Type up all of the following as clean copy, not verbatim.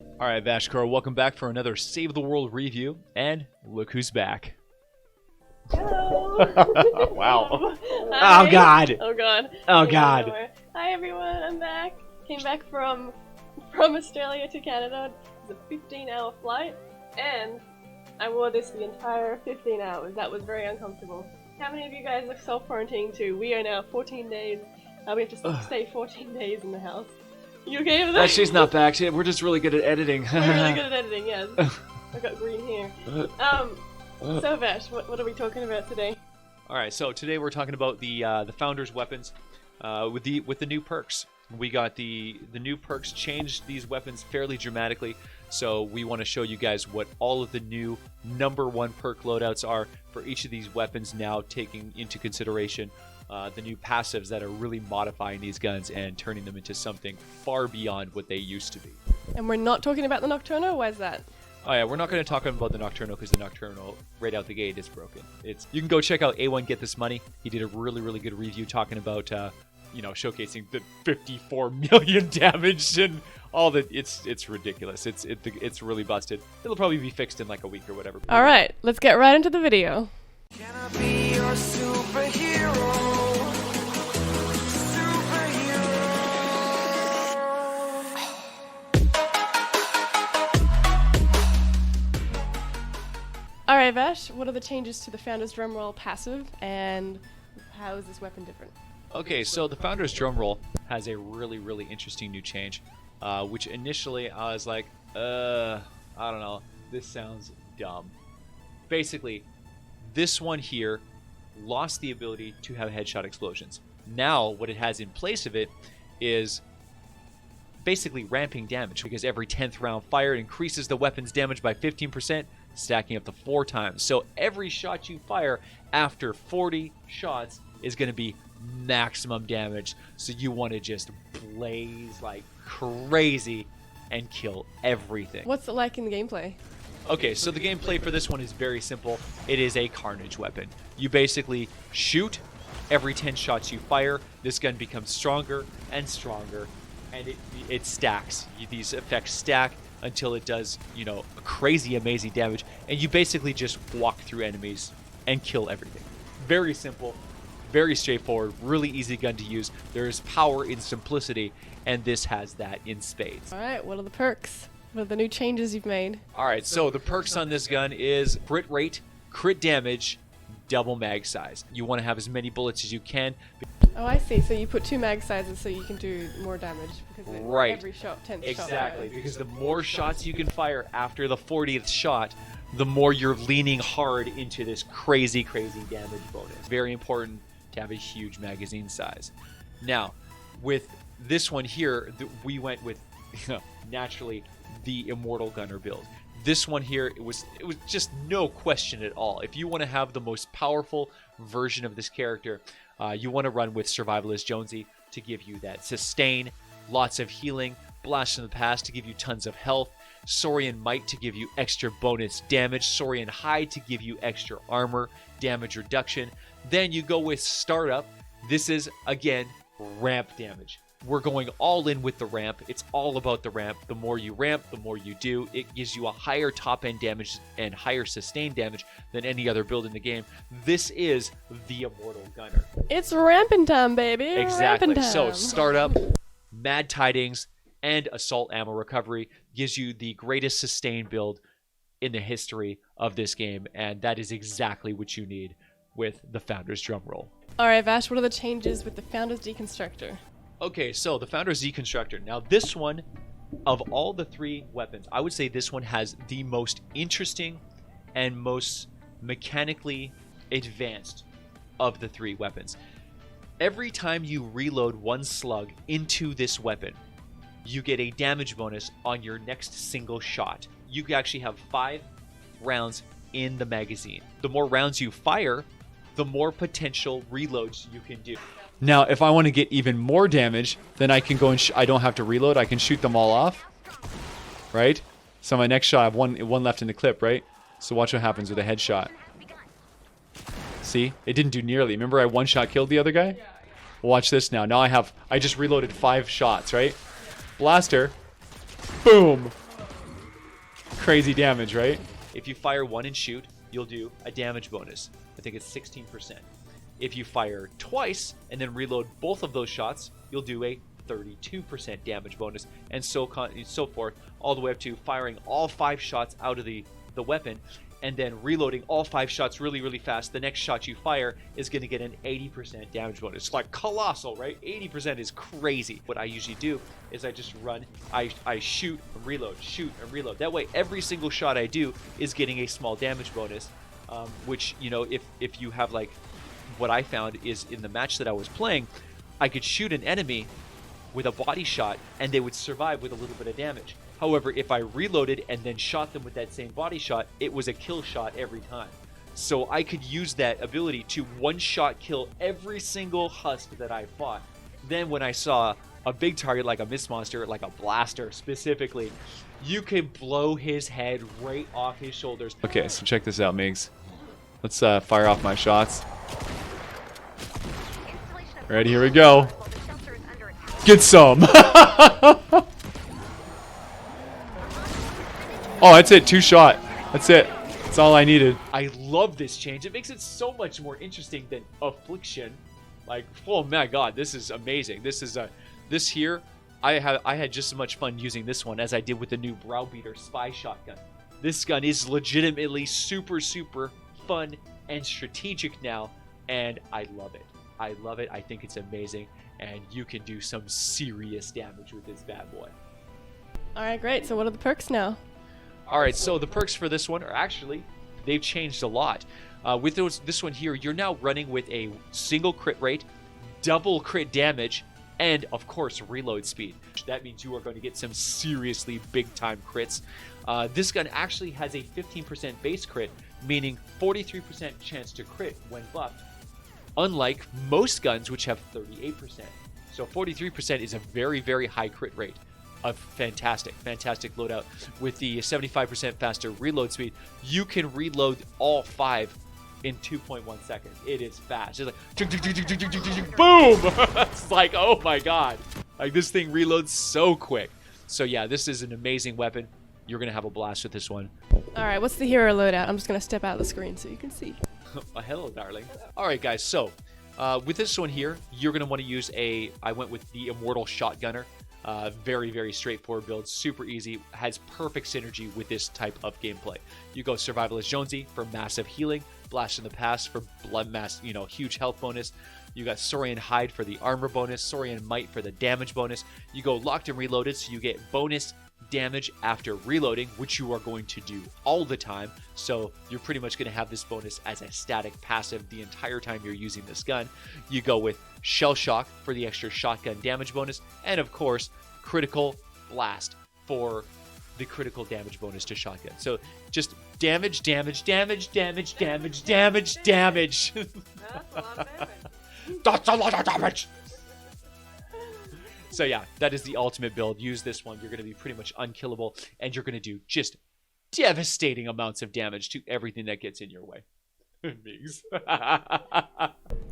Alright, Vashkar, welcome back for another Save the World review, and look who's back. Hello. Wow. Hi. Oh god. Oh god. Oh god. Hi everyone, I'm back. Came back from Australia to Canada. It was a 15-hour flight, and I wore this the entire 15 hours. That was very uncomfortable. How many of you guys are self-quarantining too? We are now 14 days. We have to stay 14 days in the house. You okay with that? She's not back. We're just really good at editing. We're really good at editing, yes. I've got green hair. So Vash, what are we talking about today? Alright, so today we're talking about the Founders weapons with the new perks. We got the new perks changed these weapons fairly dramatically, so we want to show you guys what all of the new #1 perk loadouts are for each of these weapons now, taking into consideration the new passives that are really modifying these guns and turning them into something far beyond what they used to be. And we're not talking about the Nocturno? Why is that? Oh yeah, we're not going to talk about the Nocturno because the Nocturno right out the gate is broken. You can go check out A1 Get This Money. He did a really good review talking about showcasing the 54 million damage and all that. It's ridiculous. It's really busted. It'll probably be fixed in like a week or whatever. All right, let's get right into the video. Can I be your superhero? Alright Vash, what are the changes to the Founders Drumroll passive, and how is this weapon different? Okay, so the Founders Drumroll has a really interesting new change, which initially I was like, I don't know, this sounds dumb. Basically, this one here lost the ability to have headshot explosions. Now, what it has in place of it is basically ramping damage, because every 10th round fired increases the weapon's damage by 15%, stacking up to 4 times. So every shot you fire after 40 shots is going to be maximum damage. So you want to just blaze like crazy and kill everything. What's it like in the gameplay? Okay, so the gameplay for this one is very simple. It is a carnage weapon. You basically shoot. Every 10 shots you fire, this gun becomes stronger and stronger, and it stacks. These effects stack until it does, crazy amazing damage, and you basically just walk through enemies and kill everything. Very simple, very straightforward, really easy gun to use. There is power in simplicity, and this has that in spades. Alright, what are the perks? What are the new changes you've made? Alright, so the perks on this gun is crit rate, crit damage, double mag size. You want to have as many bullets as you can. Oh, I see. So you put 2 mag sizes so you can do more damage, because every shot, 10th shot. Exactly, because the more shots you can fire after the 40th shot, the more you're leaning hard into this crazy damage bonus. Very important to have a huge magazine size. Now, with this one here, we went with naturally the Immortal Gunner build. This one here, it was just no question at all. If you want to have the most powerful version of this character, you want to run with Survivalist Jonesy to give you that sustain, lots of healing, Blast from the Past to give you tons of health, Saurian Might to give you extra bonus damage, Saurian Hide to give you extra armor, damage reduction. Then you go with Startup. This is, again, ramp damage. We're going all in with the ramp. It's all about the ramp. The more you ramp, the more you do. It gives you a higher top-end damage and higher sustained damage than any other build in the game. This is the Immortal Gunner. It's ramping time, baby. Exactly. Ramping time. So Startup, Mad Tidings, and Assault Ammo Recovery gives you the greatest sustained build in the history of this game, and that is exactly what you need with the Founders Drumroll. Alright, Vash, what are the changes with the Founders Deconstructor? Okay, so the Founders Deconstructor. Now this one, of all the 3 weapons, I would say this one has the most interesting and most mechanically advanced of the 3 weapons. Every time you reload 1 slug into this weapon, you get a damage bonus on your next single shot. You can actually have 5 rounds in the magazine. The more rounds you fire, the more potential reloads you can do. Now, if I want to get even more damage, then I can go and I don't have to reload. I can shoot them all off, right? So my next shot, I have one left in the clip, right? So watch what happens with a headshot. See? It didn't do nearly. Remember I one-shot killed the other guy? Watch this now. Now I just reloaded 5 shots, right? Blaster. Boom. crazy damage, right? If you fire one and shoot, you'll do a damage bonus. I think it's 16%. If you fire twice and then reload both of those shots, you'll do a 32% damage bonus, and so forth, all the way up to firing all 5 shots out of the weapon and then reloading all 5 shots really, really fast. The next shot you fire is going to get an 80% damage bonus. It's like colossal, right? 80% is crazy. What I usually do is I just run, I shoot and reload, shoot and reload. That way, every single shot I do is getting a small damage bonus, which, you know, if you have, like, what I found is in the match that I was playing, I could shoot an enemy with a body shot and they would survive with a little bit of damage. However, if I reloaded and then shot them with that same body shot, it was a kill shot every time. So I could use that ability to one-shot kill every single husk that I fought. Then when I saw a big target like a mist monster, like a blaster specifically, you can blow his head right off his shoulders. Okay, so check this out, Migs. Let's fire off my shots. Ready, here we go. Get some! Oh, that's it. 2 shot. That's it. That's all I needed. I love this change. It makes it so much more interesting than Affliction. Like, oh my god, this is amazing. This is this here. I had just as much fun using this one as I did with the new Browbeater Spy Shotgun. This gun is legitimately super, super fun and strategic now, and I love it. I love it. I think it's amazing, and you can do some serious damage with this bad boy. Alright, great. So what are the perks now? Alright, so the perks for this one are actually, they've changed a lot. With this one here, you're now running with a single crit rate, double crit damage, and of course reload speed. That means you are going to get some seriously big time crits. This gun actually has a 15% base crit, meaning 43% chance to crit when buffed, unlike most guns which have 38%. So 43% is a very, very high crit rate. A fantastic loadout. With the 75% faster reload speed, you can reload all 5 in 2.1 seconds. It is fast. It's like boom. It's like, oh my god, like this thing reloads so quick. So yeah, this is an amazing weapon. You're gonna have a blast with this one. Alright, what's the hero loadout? I'm just gonna step out of the screen so you can see. Hello, darling. Alright guys, so with this one here, you're gonna want to use I went with the Immortal Shotgunner. Very, very straightforward build, super easy, has perfect synergy with this type of gameplay. You go Survivalist Jonesy for massive healing, Blast in the Past for blood mass, you know, huge health bonus. You got Saurian Hide for the armor bonus, Saurian Might for the damage bonus. You go Locked and Reloaded, so you get bonus damage after reloading, which you are going to do all the time. So you're pretty much going to have this bonus as a static passive the entire time you're using this gun. You go with Shell Shock for the extra shotgun damage bonus, and of course Critical Blast for the critical damage bonus to shotgun. So just damage. That's That's a lot of damage. So yeah, that is the ultimate build. Use this one. You're going to be pretty much unkillable, and you're going to do just devastating amounts of damage to everything that gets in your way.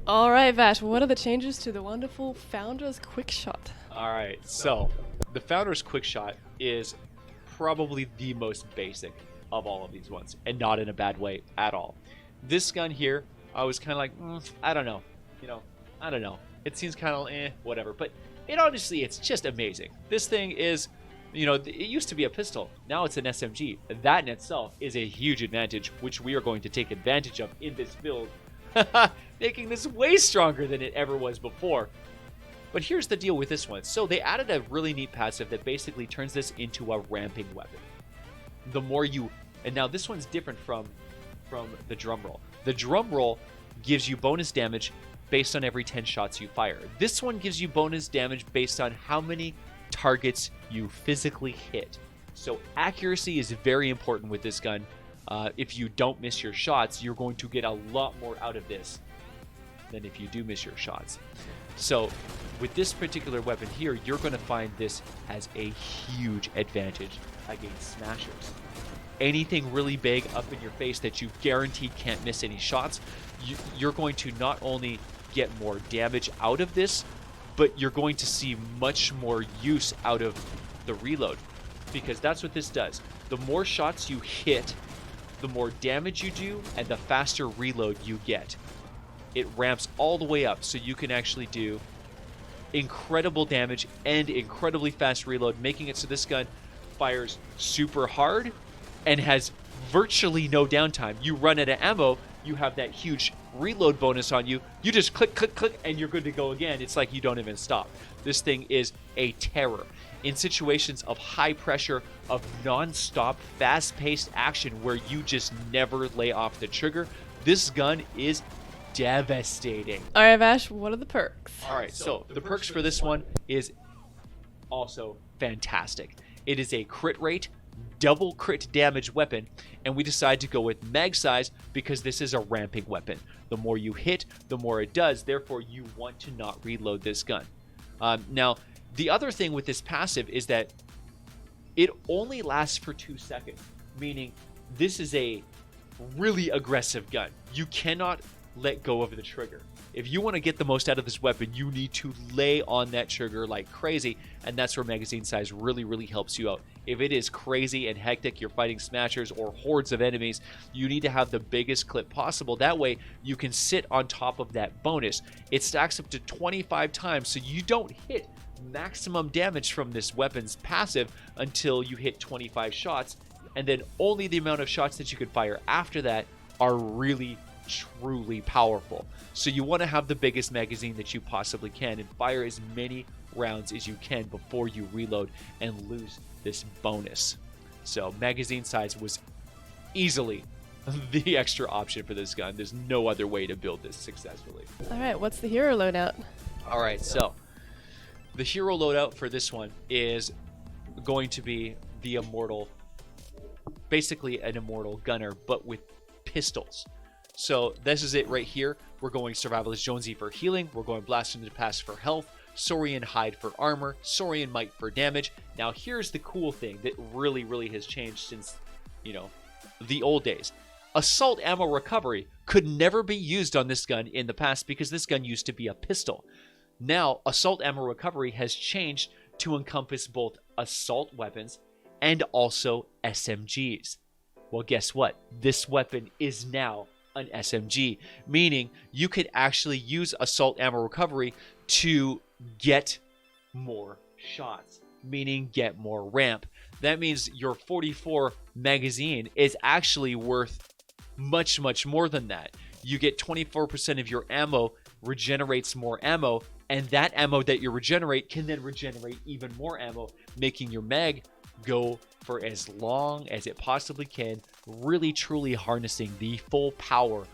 Alright, Vash, what are the changes to the wonderful Founders Quickshot? Alright, so the Founders Quickshot is probably the most basic of all of these ones, and not in a bad way at all. This gun here, I was kind of like, I don't know. You know, I don't know. It seems kind of whatever, but it honestly, it's just amazing. This thing is, you know, it used to be a pistol. Now it's an SMG. That in itself is a huge advantage, which we are going to take advantage of in this build, making this way stronger than it ever was before. But here's the deal with this one. So they added a really neat passive that basically turns this into a ramping weapon. The more you, and now this one's different from the Drumroll. The Drumroll gives you bonus damage based on every 10 shots you fire. This one gives you bonus damage based on how many targets you physically hit. So accuracy is very important with this gun. If you don't miss your shots, you're going to get a lot more out of this than if you do miss your shots. So with this particular weapon here, you're going to find this has a huge advantage against smashers. Anything really big up in your face that you guaranteed can't miss any shots, you're going to not only get more damage out of this, but you're going to see much more use out of the reload. because that's what this does. The more shots you hit, the more damage you do, and the faster reload you get. It ramps all the way up, so you can actually do incredible damage and incredibly fast reload, making it so this gun fires super hard and has virtually no downtime. You run out of ammo, you have that huge reload bonus on you. You just click, click, click, and you're good to go again. It's like you don't even stop. This thing is a terror. In situations of high pressure, of non-stop, fast-paced action where you just never lay off the trigger, this gun is devastating. All right, Vash, what are the perks? All right, so the perks for this one is also fantastic. It is a crit rate, double crit damage weapon, and we decide to go with mag size because this is a ramping weapon. The more you hit, the more it does. Therefore, you want to not reload this gun. Now, the other thing with this passive is that it only lasts for 2 seconds, meaning this is a really aggressive gun. You cannot let go of the trigger. If you want to get the most out of this weapon, you need to lay on that trigger like crazy, and that's where magazine size really, really helps you out. If it is crazy and hectic, you're fighting smashers or hordes of enemies, you need to have the biggest clip possible. That way, you can sit on top of that bonus. It stacks up to 25 times, so you don't hit maximum damage from this weapon's passive until you hit 25 shots, and then only the amount of shots that you can fire after that are really truly powerful. So you want to have the biggest magazine that you possibly can and fire as many rounds as you can before you reload and lose this bonus. So magazine size was easily the extra option for this gun. There's no other way to build this successfully. All right, what's the hero loadout? All right, so the hero loadout for this one is going to be the immortal, basically an immortal gunner, but with pistols. So this is it right here. We're going Survivalist Jonesy for healing. We're going Blast from the Past for health. Saurian Hide for armor. Saurian Might for damage. Now here's the cool thing that really, really has changed since, the old days. Assault ammo recovery could never be used on this gun in the past because this gun used to be a pistol. Now, assault ammo recovery has changed to encompass both assault weapons and also SMGs. Well, guess what? This weapon is now an SMG, meaning you could actually use assault ammo recovery to get more shots, meaning get more ramp. That means your 44 magazine is actually worth much, much more than that. You get 24% of your ammo regenerates more ammo, and that ammo that you regenerate can then regenerate even more ammo, making your mag go for as long as it possibly can, really truly harnessing the full power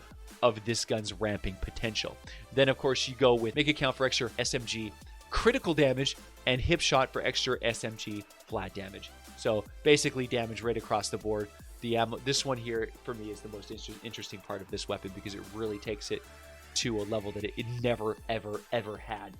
of this gun's ramping potential. Then of course you go with make it count for extra SMG critical damage and hip shot for extra SMG flat damage. So basically damage right across the board. The ammo, this one here for me is the most interesting part of this weapon because it really takes it to a level that it never ever had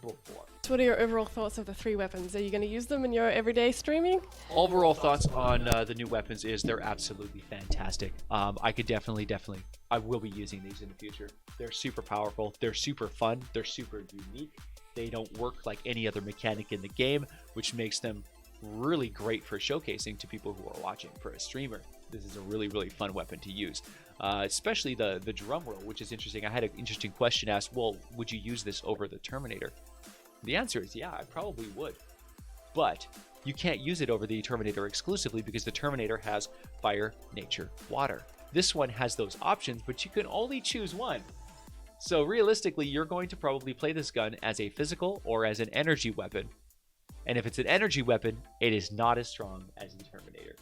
before. So what are your overall thoughts of the 3 weapons? Are you going to use them in your everyday streaming? Overall thoughts on the new weapons is they're absolutely fantastic. I will be using these in the future. They're super powerful. They're super fun. They're super unique. They don't work like any other mechanic in the game, which makes them really great for showcasing to people who are watching. For a streamer, this is a really, really fun weapon to use. Especially the Drumroll, which is interesting. I had an interesting question asked, well, would you use this over the Terminator? The answer is yeah, I probably would. But you can't use it over the Terminator exclusively because the Terminator has fire, nature, water. This one has those options, but you can only choose one. So realistically, you're going to probably play this gun as a physical or as an energy weapon. And if it's an energy weapon, it is not as strong as the Terminator.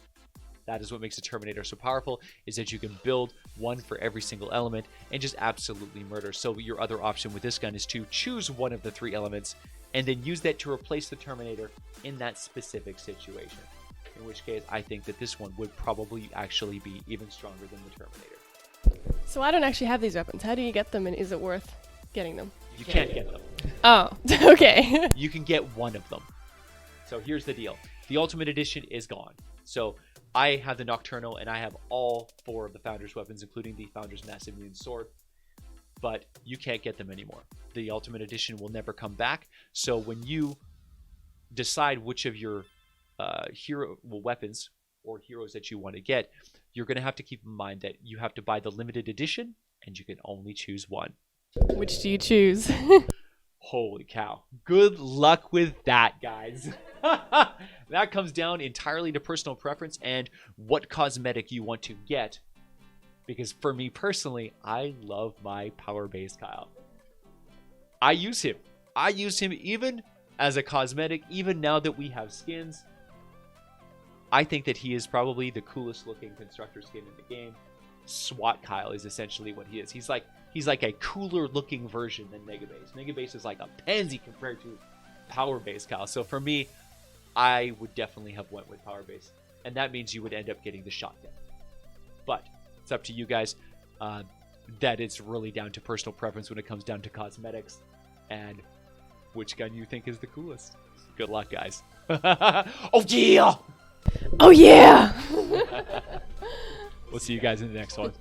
That is what makes the Terminator so powerful, is that you can build one for every single element and just absolutely murder. So your other option with this gun is to choose one of the 3 elements and then use that to replace the Terminator in that specific situation. In which case, I think that this one would probably actually be even stronger than the Terminator. So I don't actually have these weapons. How do you get them, and is it worth getting them? You can't get them. Oh, okay. You can get one of them. So here's the deal. The Ultimate Edition is gone. So I have the Nocturnal, and I have all 4 of the Founders weapons, including the Founders Massive Immune Sword. But you can't get them anymore. The Ultimate Edition will never come back. So when you decide which of your weapons or heroes that you want to get, you're going to have to keep in mind that you have to buy the limited edition, and you can only choose one. Which do you choose? Holy cow. Good luck with that, guys. That comes down entirely to personal preference and what cosmetic you want to get. Because for me personally, I love my power base Kyle. I use him. I use him even as a cosmetic, even now that we have skins. I think that he is probably the coolest looking constructor skin in the game. SWAT Kyle is essentially what he is. He's like a cooler looking version than Megabase. Megabase is like a pansy compared to Power Base Kyle. So for me, I would definitely have went with Power Base. And that means you would end up getting the shotgun. But it's up to you guys. That it's really down to personal preference when it comes down to cosmetics and which gun you think is the coolest. Good luck, guys. Oh yeah! Oh yeah! We'll see you guys in the next one.